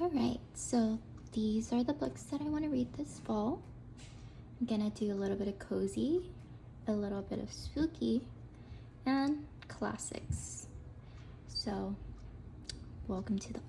Alright, so these are the books that I want to read this fall. I'm gonna do a little bit of cozy, a little bit of spooky, and classics. So, welcome to the vlog.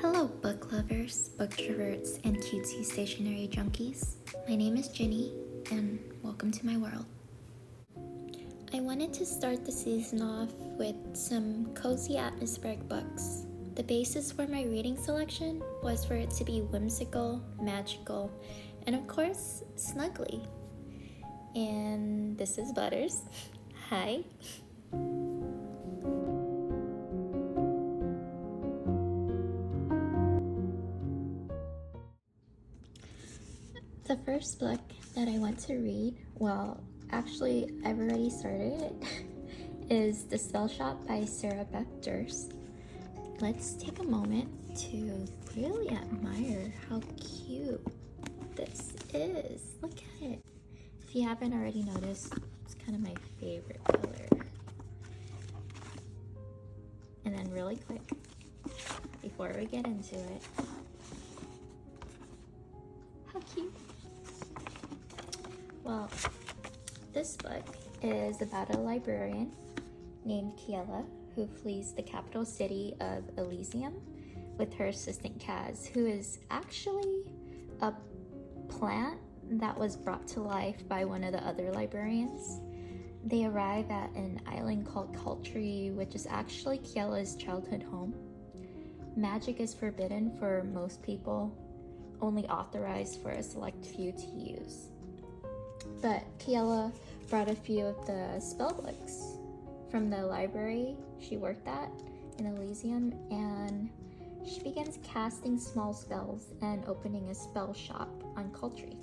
Hello book lovers, booktroverts, and cutesy stationery junkies. My name is Ginny, and welcome to my world. I wanted to start the season off with some cozy atmospheric books. The basis for my reading selection was for it to be whimsical, magical, and of course, snuggly. And this is Butters. Hi. The first book that I want to read, well, actually I've already started it, is The Spell Shop by Sarah Beth Durst. Let's take a moment to really admire how cute this is. Look at it. If you haven't already noticed, it's kind of my favorite color. And then really quick, before we get into it, how cute. Well, this book is about a librarian named Kiela who flees the capital city of Elysium with her assistant Kaz, who is actually a plant that was brought to life by one of the other librarians. They arrive at an island called Cultree, which is actually Kiela's childhood home. Magic is forbidden for most people, only authorized for a select few to use. But Kiela brought a few of the spell books from the library she worked at in Elysium, and she begins casting small spells and opening a spell shop on Cultree.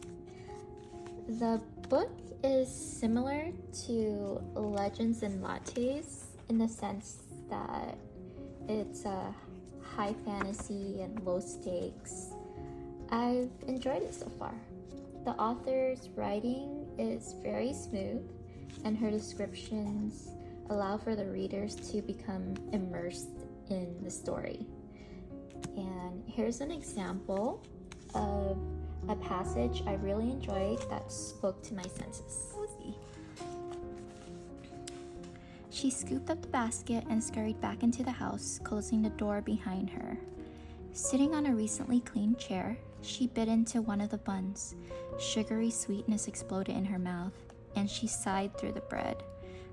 The book is similar to Legends and Lattes in the sense that it's a high fantasy and low stakes. I've enjoyed it so far. The author's writing is very smooth, and her descriptions allow for the readers to become immersed in the story. And here's an example of a passage I really enjoyed that spoke to my senses. She scooped up the basket and scurried back into the house, closing the door behind her. Sitting on a recently cleaned chair, she bit into one of the buns. Sugary sweetness exploded in her mouth, and she sighed through the bread.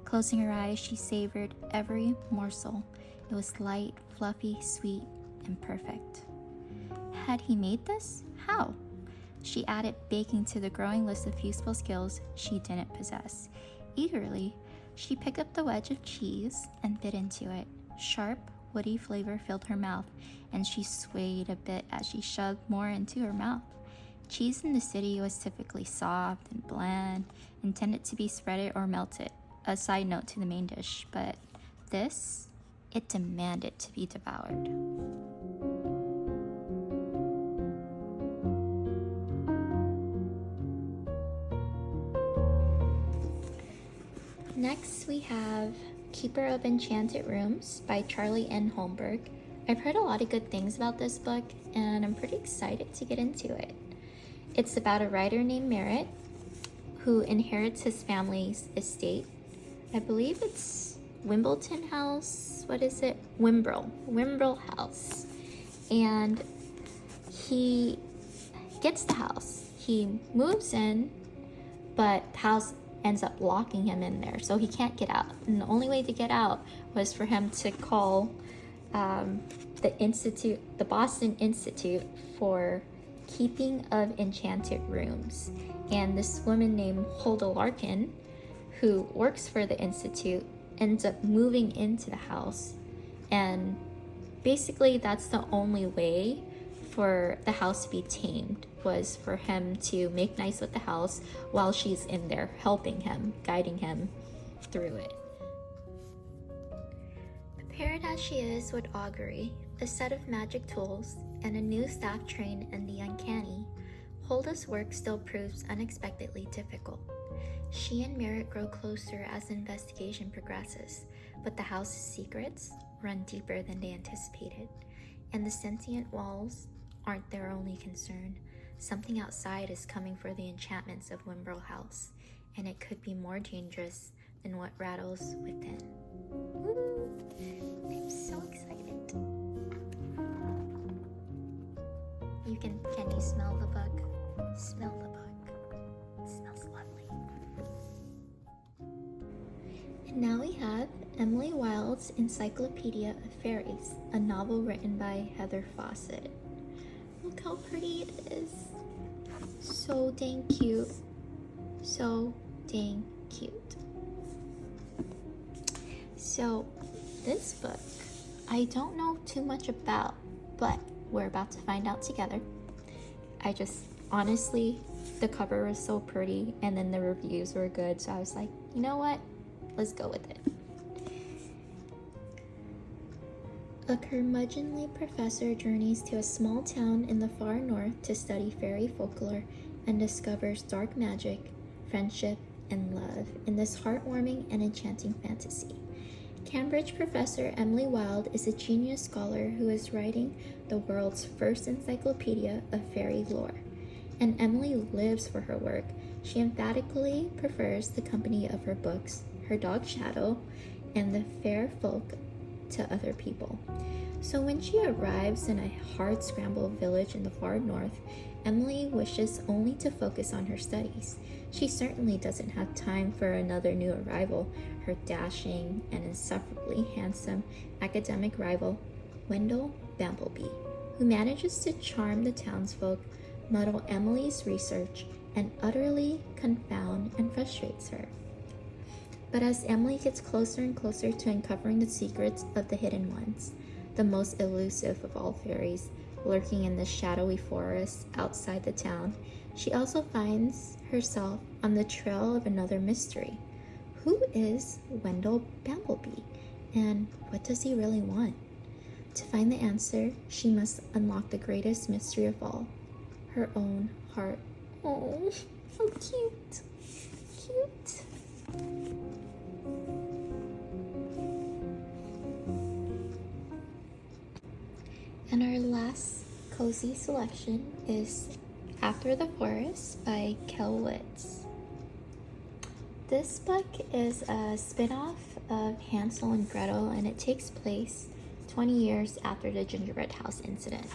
Closing her eyes, she savored every morsel. It was light, fluffy, sweet, and perfect. Had he made this? How? She added baking to the growing list of useful skills she didn't possess. Eagerly, she picked up the wedge of cheese and bit into it. Sharp, woody flavor filled her mouth, and she swayed a bit as she shoved more into her mouth. Cheese in the city was typically soft and bland, intended to be spreaded or melted, a side note to the main dish, but this, it demanded to be devoured. Next, we have Keeper of Enchanted Rooms by Charlie N. Holmberg. I've heard a lot of good things about this book, and I'm pretty excited to get into it. It's about a writer named Merritt who inherits his family's estate. I believe it's Wimbledon House. What is it? Wimbrel House. And he gets the house. He moves in, but the house ends up locking him in there, so he can't get out. And the only way to get out was for him to call the Boston Institute for Keeping of Enchanted Rooms. And this woman named Hulda Larkin, who works for the Institute, ends up moving into the house. And basically that's the only way for the house to be tamed was for him to make nice with the house while she's in there helping him, guiding him through it. Prepared as she is with augury, a set of magic tools, and a new staff trained in the uncanny, Hulda's work still proves unexpectedly difficult. She and Merritt grow closer as the investigation progresses, but the house's secrets run deeper than they anticipated, and the sentient walls aren't their only concern. Something outside is coming for the enchantments of Wimbrel House, and it could be more dangerous than what rattles within. Woo! I'm so excited. Can you smell the book? Smell the book. It smells lovely. And now we have Emily Wilde's Encyclopedia of Fairies, a novel written by Heather Fawcett. Look how pretty it is. So dang cute. So dang cute. So this book, I don't know too much about, but we're about to find out together. I just, honestly, the cover was so pretty and then the reviews were good, so I was like, you know what? Let's go with it. A curmudgeonly professor journeys to a small town in the far north to study fairy folklore and discovers dark magic, friendship, and love in this heartwarming and enchanting fantasy. Cambridge professor Emily Wilde is a genius scholar who is writing the world's first encyclopedia of fairy lore. And Emily lives for her work. She emphatically prefers the company of her books, her dog Shadow, and the fair folk to other people. So when she arrives in a hard-scrambled village in the far north, Emily wishes only to focus on her studies. She certainly doesn't have time for another new arrival, her dashing and insufferably handsome academic rival, Wendell Bamblebee, who manages to charm the townsfolk, muddle Emily's research, and utterly confound and frustrates her. But as Emily gets closer and closer to uncovering the secrets of the Hidden Ones, the most elusive of all fairies, lurking in the shadowy forest outside the town, she also finds herself on the trail of another mystery. Who is Wendell Bamblebee, and what does he really want? To find the answer, she must unlock the greatest mystery of all, her own heart. Oh, so cute. Cute. And our last cozy selection is After the Forest by Kel Witz. This book is a spin-off of Hansel and Gretel, and it takes place 20 years after the gingerbread house incident.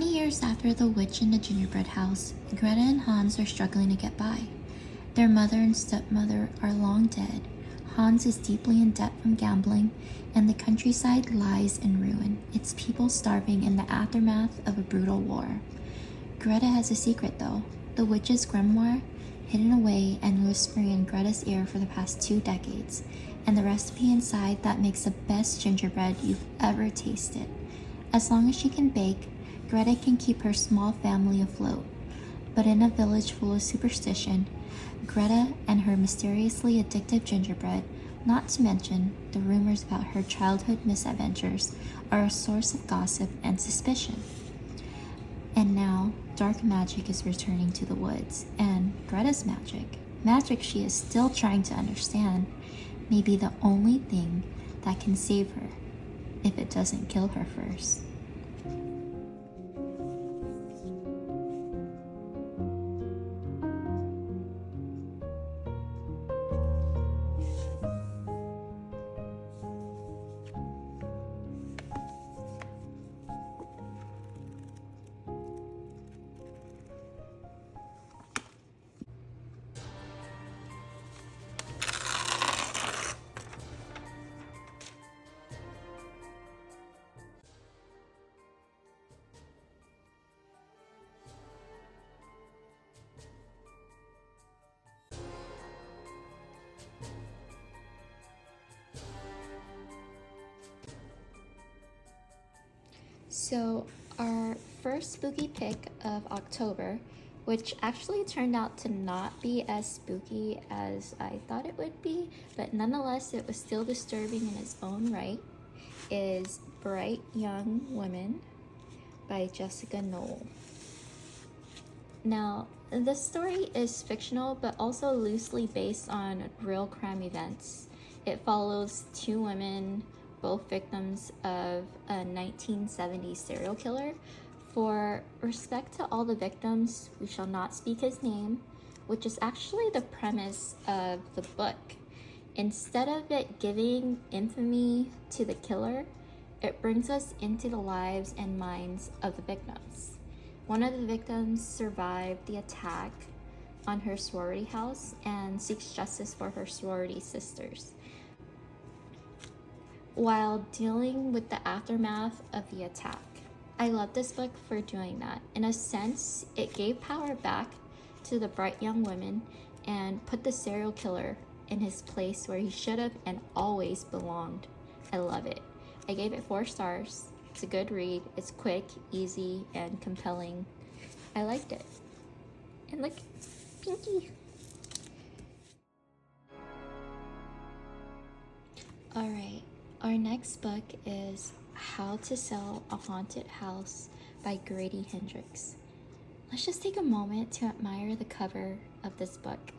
Years after the witch in the gingerbread house, Greta and Hans are struggling to get by. Their mother and stepmother are long dead. Hans is deeply in debt from gambling, and the countryside lies in ruin, its people starving in the aftermath of a brutal war. Greta has a secret, though, the witch's grimoire, hidden away and whispering in Greta's ear for the past 2 decades, and the recipe inside that makes the best gingerbread you've ever tasted. As long as she can bake, Greta can keep her small family afloat. But in a village full of superstition, Greta and her mysteriously addictive gingerbread, not to mention the rumors about her childhood misadventures, are a source of gossip and suspicion. And now, dark magic is returning to the woods, and Greta's magic she is still trying to understand, may be the only thing that can save her, if it doesn't kill her first. So our first spooky pick of October, which actually turned out to not be as spooky as I thought it would be, but nonetheless it was still disturbing in its own right, is Bright Young Women by Jessica Knoll. Now, this story is fictional but also loosely based on real crime events. It follows two women, both victims of a 1970s serial killer. For respect to all the victims, we shall not speak his name, which is actually the premise of the book. Instead of it giving infamy to the killer, it brings us into the lives and minds of the victims. One of the victims survived the attack on her sorority house and seeks justice for her sorority sisters, while dealing with the aftermath of the attack. I love this book for doing that. In a sense, it gave power back to the bright young women and put the serial killer in his place where he should have and always belonged. I love it. I gave it 4 stars. It's a good read. It's quick, easy, and compelling. I liked it. And look, Pinky. Alright, our next book is How to Sell a Haunted House by Grady Hendrix. Let's just take a moment to admire the cover of this book.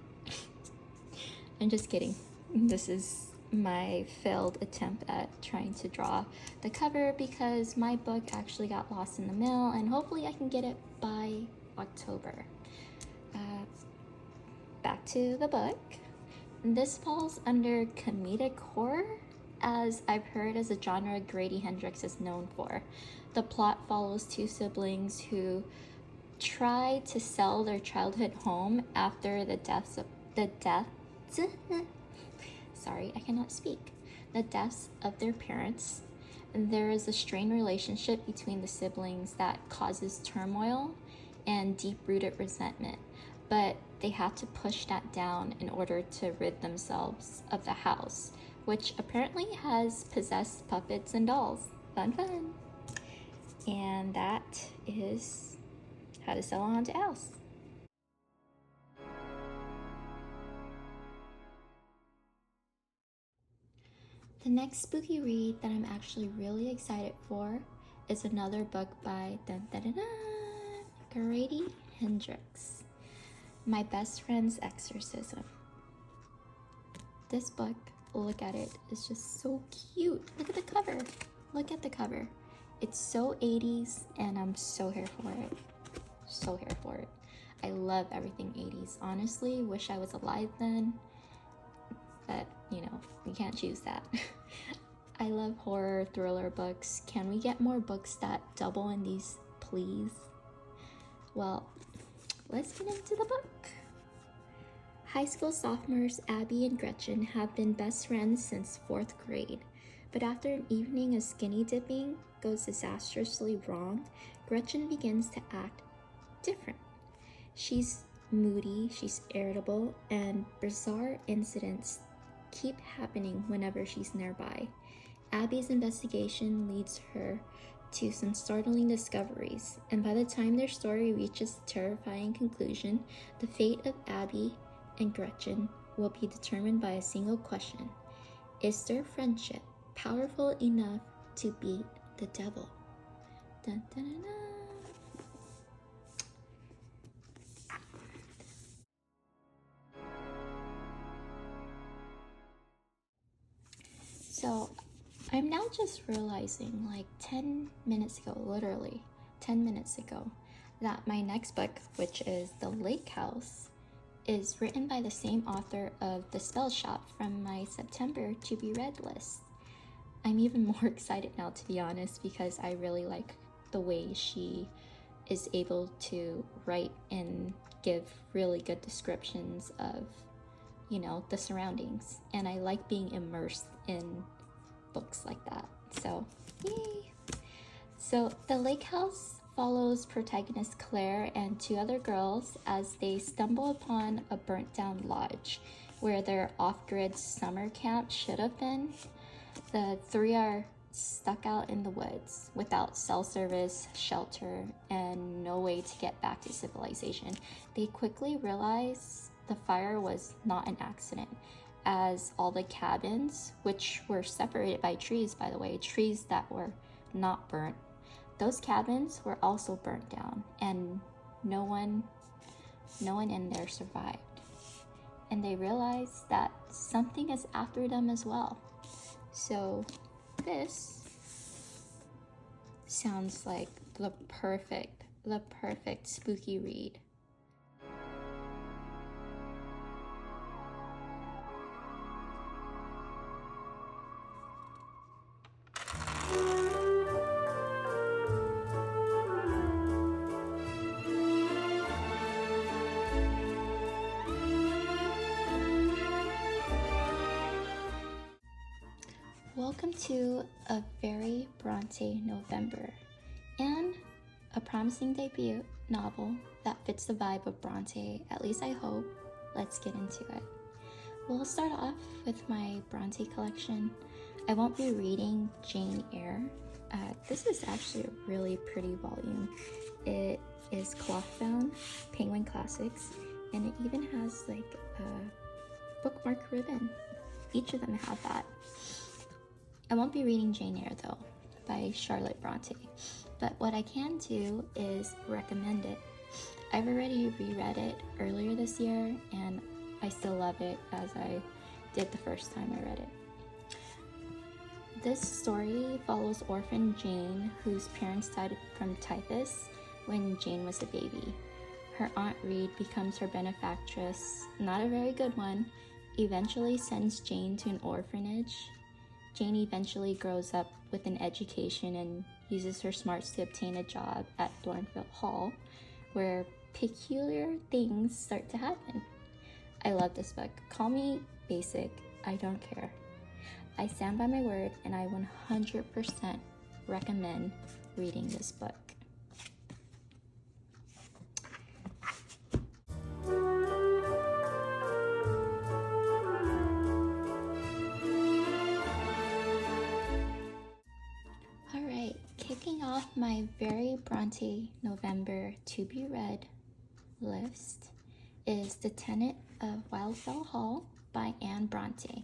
I'm just kidding. This is my failed attempt at trying to draw the cover because my book actually got lost in the mail and hopefully I can get it by October. Back to the book. This falls under comedic horror, as I've heard is a genre Grady Hendrix is known for. The plot follows 2 siblings who try to sell their childhood home after the deaths sorry, I cannot speak. The deaths of their parents. And there is a strained relationship between the siblings that causes turmoil and deep-rooted resentment. But they have to push that down in order to rid themselves of the house, which apparently has possessed puppets and dolls. Fun, fun. And that is How to Sell a Haunted House. The next spooky read that I'm actually really excited for is another book by Grady Hendrix, My Best Friend's Exorcism. This book, look at it, it's just so cute. Look at the cover. Look at the cover. It's so 80s and I'm so here for it. So here for it. I love everything 80s. Honestly, wish I was alive then. But, you know, we can't choose that. I love horror thriller books. Can we get more books that double in these, please? Well, let's get into the book. High school sophomores Abby and Gretchen have been best friends since 4th grade. But after an evening of skinny dipping goes disastrously wrong, Gretchen begins to act different. She's moody, she's irritable, and bizarre incidents keep happening whenever she's nearby. Abby's investigation leads her to some startling discoveries, and by the time their story reaches a terrifying conclusion, the fate of Abby and Gretchen will be determined by a single question. Is their friendship powerful enough to beat the devil? Dun, dun, dun, dun. So I'm now just realizing, like 10 minutes ago, literally 10 minutes ago, that my next book, which is The Lake House, is written by the same author of The Spell Shop from my September to be read list. I'm even more excited now, to be honest, because I really like the way she is able to write and give really good descriptions of, you know, the surroundings. And I like being immersed in books like that. So, yay! So, The Lake House follows protagonist Claire and 2 other girls as they stumble upon a burnt down lodge where their off-grid summer camp should have been. The 3 are stuck out in the woods without cell service, shelter, and no way to get back to civilization. They quickly realized the fire was not an accident, as all the cabins, which were separated by trees, by the way, trees that were not burnt, those cabins were also burnt down, and no one in there survived. And they realized that something is after them as well. So this sounds like the perfect spooky read. Welcome to a very Brontë November, and a promising debut novel that fits the vibe of Brontë, at least I hope. Let's get into it. We'll start off with my Brontë collection. I won't be reading Jane Eyre. This is actually a really pretty volume. It is cloth-bound, Penguin Classics, and it even has like a bookmark ribbon. Each of them have that. I won't be reading Jane Eyre though, by Charlotte Brontë, but what I can do is recommend it. I've already reread it earlier this year, and I still love it as I did the first time I read it. This story follows orphan Jane, whose parents died from typhus when Jane was a baby. Her Aunt Reed becomes her benefactress, not a very good one, eventually sends Jane to an orphanage. Jane eventually grows up with an education and uses her smarts to obtain a job at Thornfield Hall, where peculiar things start to happen. I love this book. Call me basic, I don't care. I stand by my word, and I 100% recommend reading this book. Kicking off my very Brontë November to be read list is The Tenant of Wildfell Hall by Anne Brontë.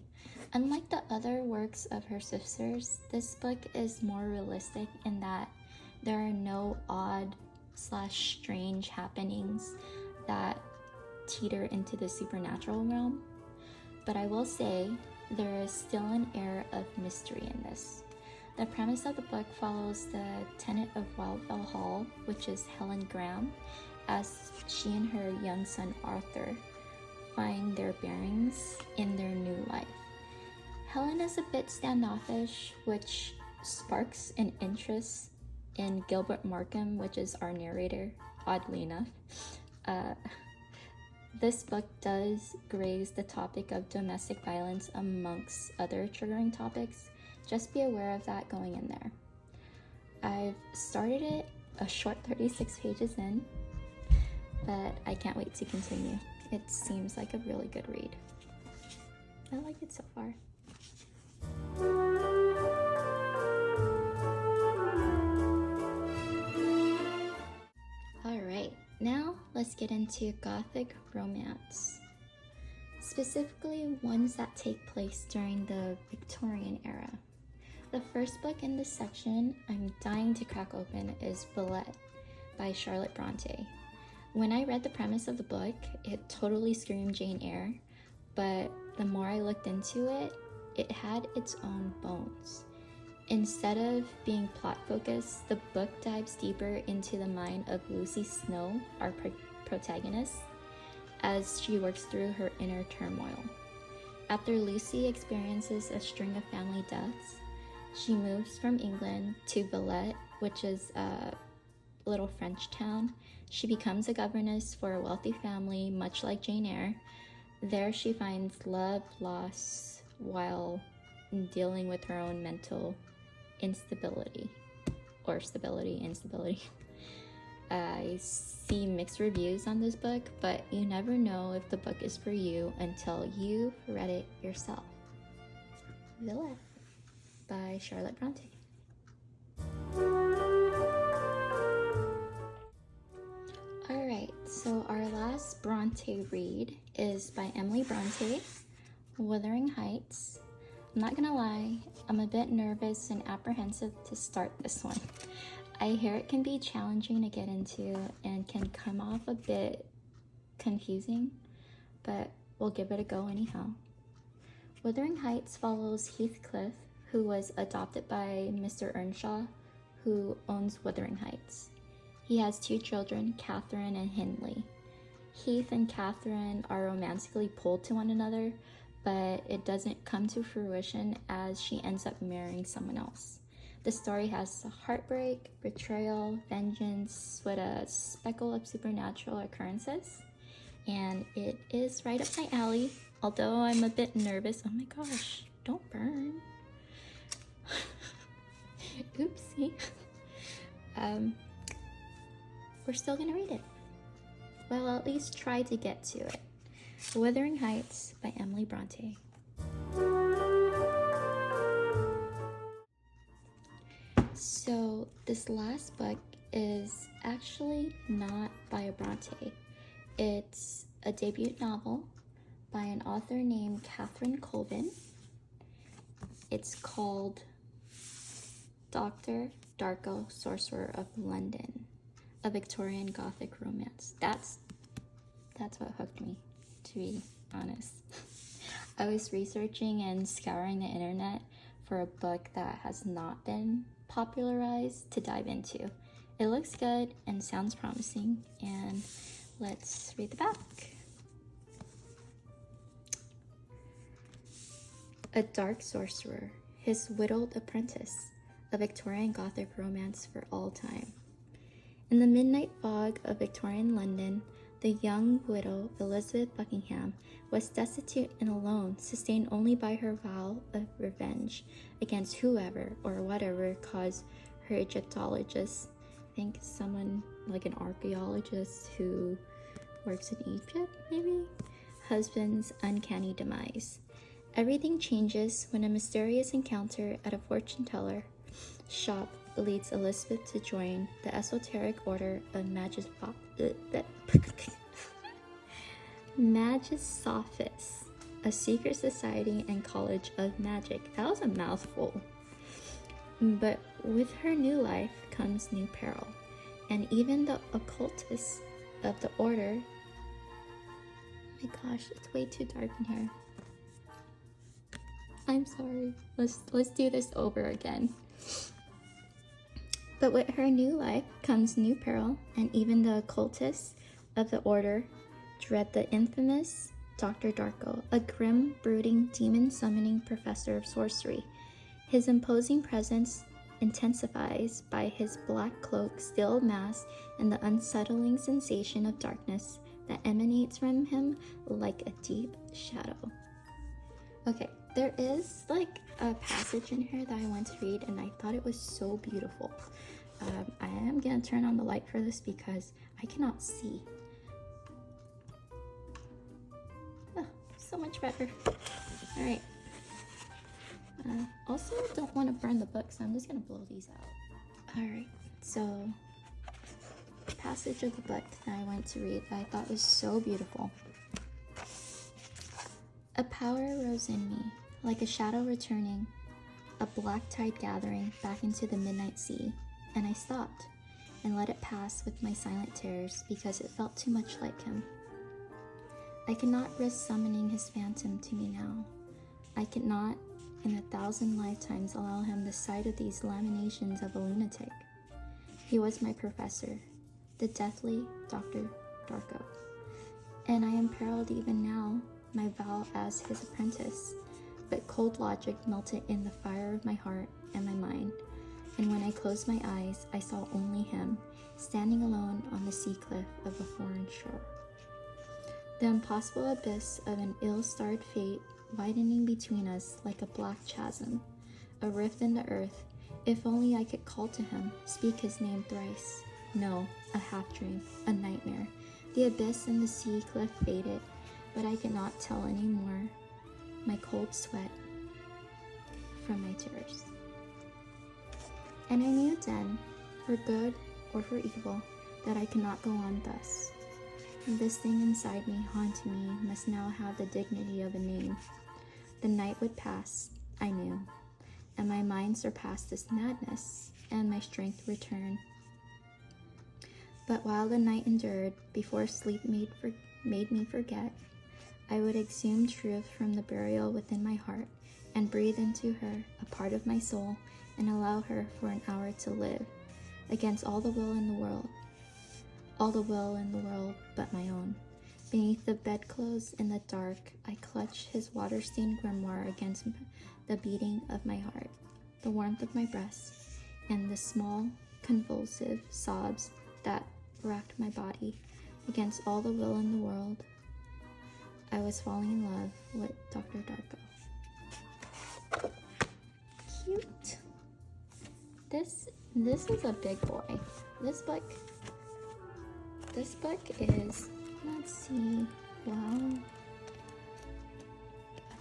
Unlike the other works of her sisters, this book is more realistic in that there are no odd/strange happenings that teeter into the supernatural realm. But I will say there is still an air of mystery in this. The premise of the book follows the tenant of Wildfell Hall, which is Helen Graham, as she and her young son Arthur find their bearings in their new life. Helen is a bit standoffish, which sparks an interest in Gilbert Markham, which is our narrator, oddly enough. This book does graze the topic of domestic violence amongst other triggering topics. Just be aware of that going in there. I've started it a short 36 pages in, but I can't wait to continue. It seems like a really good read. I like it so far. Alright, now let's get into Gothic romance. Specifically ones that take place during the Victorian era. The first book in this section I'm dying to crack open is Villette by Charlotte Brontë. When I read the premise of the book, it totally screamed Jane Eyre, but the more I looked into it, it had its own bones. Instead of being plot focused, the book dives deeper into the mind of Lucy Snow, our protagonist, as she works through her inner turmoil. After Lucy experiences a string of family deaths, she moves from England to Villette, which is a little French town. She becomes a governess for a wealthy family, much like Jane Eyre. There she finds love, loss, while dealing with her own mental instability. Or instability. I see mixed reviews on this book, but you never know if the book is for you until you've read it yourself. Villette by Charlotte Brontë. last Brontë read is by Emily Brontë, Wuthering Heights. I'm not gonna lie, I'm a bit nervous and apprehensive to start this one. I hear it can be challenging to get into and can come off a bit confusing, but we'll give it a go anyhow. Wuthering Heights follows Heathcliff, who was adopted by Mr. Earnshaw, who owns Wuthering Heights. He has 2 children, Catherine and Hindley. Heath and Catherine are romantically pulled to one another, but it doesn't come to fruition as she ends up marrying someone else. The story has heartbreak, betrayal, vengeance, with a speckle of supernatural occurrences, and it is right up my alley, although I'm a bit nervous. Oh my gosh, don't burn. Oopsie. We're still gonna read it. Well, at least try to get to it. Wuthering Heights by Emily Brontë. So this last book is actually not by a Brontë. It's a debut novel by an author named Catherine Colvin. It's called Dr. Darko, Sorcerer of London, a Victorian Gothic romance. That's what hooked me, to be honest. I was researching and scouring the internet for a book that has not been popularized to dive into. It looks good and sounds promising, and let's read the back. A dark sorcerer, his whittled apprentice, a Victorian Gothic romance for all time. In the midnight fog of Victorian London, the young widow Elizabeth Buckingham was destitute and alone, sustained only by her vow of revenge against whoever or whatever caused her Egyptologist, I think someone like an archaeologist who works in Egypt maybe, husband's uncanny demise. Everything changes when a mysterious encounter at a fortune teller shop leads Elizabeth to join the esoteric order of Magisophists, a secret society and college of magic. That was a mouthful. But with her new life comes new peril, and even the occultists of the order. Oh my gosh, it's way too dark in here. I'm sorry. Let's do this over again. But with her new life comes new peril, and even the occultists of the order dread the infamous Dr. Darko, a grim, brooding, demon-summoning professor of sorcery. His imposing presence intensifies by his black cloak, steel mask, and the unsettling sensation of darkness that emanates from him like a deep shadow. Okay, there is like a passage in here that I want to read, and I thought it was so beautiful. I am gonna turn on the light for this because I cannot see. Oh, so much better. All right. Also, don't want to burn the book, so I'm just gonna blow these out. All right. So, the passage of the book that I went to read that I thought was so beautiful. A power rose in me, like a shadow returning, a black tide gathering back into the midnight sea, and I stopped and let it pass with my silent terrors because it felt too much like him. I could not risk summoning his phantom to me now. I could not, in 1,000 lifetimes, allow him the sight of these lamentations of a lunatic. He was my professor, the deathly Dr. Darko, and I imperiled even now my vow as his apprentice, but cold logic melted in the fire of my heart and my mind, and when I closed my eyes, I saw only him, standing alone on the sea cliff of a foreign shore. The impossible abyss of an ill-starred fate widening between us like a black chasm, a rift in the earth. If only I could call to him, speak his name thrice. No, a half-dream, a nightmare. The abyss and the sea cliff faded, but I could not tell any more. My cold sweat from my tears. And I knew then, for good or for evil, that I could not go on thus. This thing inside me, haunting me, must now have the dignity of a name. The night would pass, I knew, and my mind surpassed this madness, and my strength return. But while the night endured, before sleep made me forget, I would exhume truth from the burial within my heart, and breathe into her a part of my soul, and allow her for an hour to live, against all the will in the world but my own. Beneath the bedclothes in the dark, I clutch his water-stained grimoire against the beating of my heart, the warmth of my breast, and the small, convulsive sobs that racked my body. Against all the will in the world, I was falling in love with Dr. Darko. Cute. This is a big boy. This book is, let's see, wow.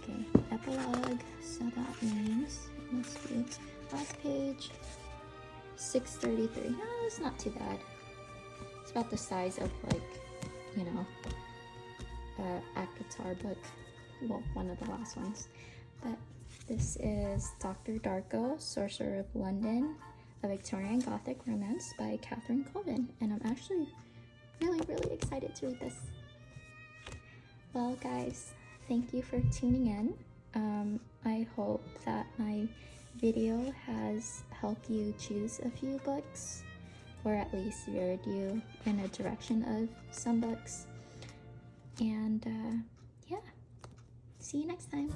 Okay, epilogue, so that means it must be last page, 633. No, it's not too bad. It's about the size of, like, you know, ACOTAR book. Well, one of the last ones. But this is Dr. Darko, Sorcerer of London, a Victorian Gothic romance by Catherine Colvin. And I'm actually really, really excited to read this. Well, guys, thank you for tuning in. I hope that my video has helped you choose a few books, or at least veered you in a direction of some books. And yeah, see you next time.